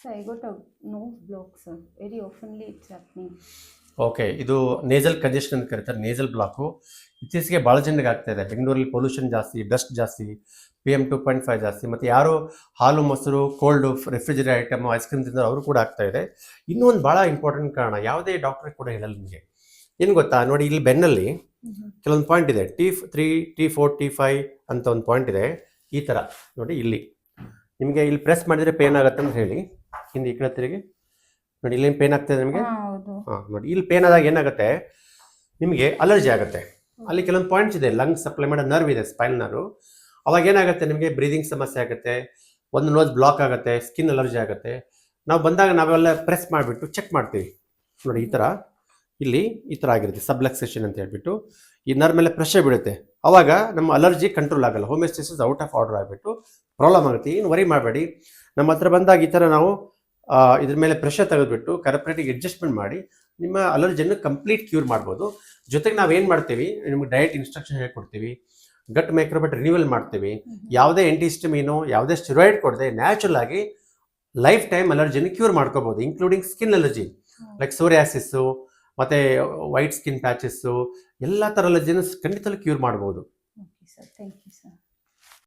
So I got a nose block, sir. Very oftenly it's happening. Okay, ಇದು nasal congestion ಅಂತ ಕರೀತಾರೆ, nasal block. ಇತ್ತೀಚೆಗೆ ಭಾಳ ಜನರಿಗೆ ಆಗ್ತಾ ಇದೆ. ಬೆಂಗಳೂರಲ್ಲಿ ಪೊಲ್ಯೂಷನ್ ಜಾಸ್ತಿ, ಡಸ್ಟ್ ಜಾಸ್ತಿ, PM2.5 ಜಾಸ್ತಿ, ಮತ್ತು ಯಾರು ಹಾಲು ಮೊಸರು cold refrigerate item ice cream ತಿಂದರೆ ಅವರು ಕೂಡ ಆಗ್ತಾ ಇದೆ. ಇನ್ನೂ ಒಂದು ಭಾಳ ಇಂಪಾರ್ಟೆಂಟ್ ಕಾರಣ, ಯಾವುದೇ ಡಾಕ್ಟರ್ ಕೂಡ ಹೇಳಲ್ಲ ನಿಮಗೆ. ಏನು ಗೊತ್ತಾ, ನೋಡಿ ಇಲ್ಲಿ ಬೆನ್ನಲ್ಲಿ ಕೆಲವೊಂದು ಪಾಯಿಂಟ್ ಇದೆ, T3, T4, T5 ಅಂತ ಒಂದು ಪಾಯಿಂಟ್ ಇದೆ. ಈ ಥರ ನೋಡಿ, ಇಲ್ಲಿ ನಿಮಗೆ ಇಲ್ಲಿ ಪ್ರೆಸ್ ಮಾಡಿದರೆ ಪೇನ್ ಆಗುತ್ತೆ ಅಂತ ಹೇಳಿ ಹಿಂದೆ ಈ ಕಡೆ ತಿರುಗಿ ನೋಡಿ, ಇಲ್ಲಿ ಪೇನ್ ಆಗ್ತದೆ ನಿಮಗೆ. ಹಾಂ ನೋಡಿ, ಇಲ್ಲಿ ಪೇನ್ ಆದಾಗ ಏನಾಗುತ್ತೆ, ನಿಮಗೆ ಅಲರ್ಜಿ ಆಗುತ್ತೆ. ಅಲ್ಲಿ ಕೆಲವೊಂದು ಪಾಯಿಂಟ್ಸ್ ಇದೆ, ಲಂಗ್ ಸಪ್ಲೈ ಮಾಡೋ ನರ್ವ್ ಇದೆ, ಸ್ಪೈನ್ ನರ್ವ್. ಅವಾಗ ಏನಾಗುತ್ತೆ, ನಿಮಗೆ ಬ್ರೀದಿಂಗ್ ಸಮಸ್ಯೆ ಆಗುತ್ತೆ, ಒಂದು ನೋಸ್ ಬ್ಲಾಕ್ ಆಗುತ್ತೆ, ಸ್ಕಿನ್ ಅಲರ್ಜಿ ಆಗುತ್ತೆ. ನಾವು ಬಂದಾಗ ನಾವೆಲ್ಲ ಪ್ರೆಸ್ ಮಾಡಿಬಿಟ್ಟು ಚೆಕ್ ಮಾಡ್ತೀವಿ. ನೋಡಿ ಈ ಥರ ಇಲ್ಲಿ ಈ ಥರ ಆಗಿರುತ್ತೆ, ಸಬ್ಲಕ್ಸೇಷನ್ ಅಂತ ಹೇಳ್ಬಿಟ್ಟು ಈ ನರ್ವ್ ಮೇಲೆ ಪ್ರೆಷರ್ ಬೀಳುತ್ತೆ. ಅವಾಗ ನಮ್ಮ ಅಲರ್ಜಿ ಕಂಟ್ರೋಲ್ ಆಗಲ್ಲ, ಹೋಮಿಯೋಸ್ಟೇಸಿಸ್ ಔಟ್ ಆಫ್ ಆರ್ಡರ್ ಆಗಿಬಿಟ್ಟು ಪ್ರಾಬ್ಲಮ್ ಆಗುತ್ತೆ. ಏನು ವರಿ ಮಾಡಬೇಡಿ, ನಮ್ಮ ಹತ್ರ ಬಂದಾಗ ಈ ಥರ ನಾವು ಇದ್ರ ಮೇಲೆ ಪ್ರೆಷರ್ ತೆಗೆದುಬಿಟ್ಟು ಕರೆಕ್ಟಾಗಿ ಅಡ್ಜಸ್ಟ್ಮೆಂಟ್ ಮಾಡಿ ನಿಮ್ಮ ಅಲರ್ಜಿಯನ್ನು ಕಂಪ್ಲೀಟ್ ಕ್ಯೂರ್ ಮಾಡ್ಬೋದು. ಜೊತೆಗೆ ನಾವೇನು ಮಾಡ್ತೀವಿ, ನಿಮಗೆ ಡಯಟ್ ಇನ್ಸ್ಟ್ರಕ್ಷನ್ ಹೇಳ್ಕೊಡ್ತೀವಿ, ಗಟ್ ಮೈಕ್ರೋಬೈಟ್ ರಿನ್ಯೂವಲ್ ಮಾಡ್ತೀವಿ, ಯಾವುದೇ ಆಂಟಿಹಿಸ್ಟಮಿನೋ ಯಾವುದೇ ಸ್ಟೆರಾಯ್ಡ್ ಕೊಡದೆ ನ್ಯಾಚುರಲ್ ಆಗಿ ಲೈಫ್ ಟೈಮ್ ಅಲರ್ಜಿನ ಕ್ಯೂರ್ ಮಾಡ್ಕೋಬೋದು, including skin allergy like psoriasis ಮತ್ತು ವೈಟ್ ಸ್ಕಿನ್ ಪ್ಯಾಚಸ್ಸು ಎಲ್ಲ ಥರ ಅಲರ್ಜಿನ ಖಂಡಿತವಾಗಿ ಕ್ಯೂರ್ ಮಾಡ್ಬೋದು. Okay, sir. Thank you, sir.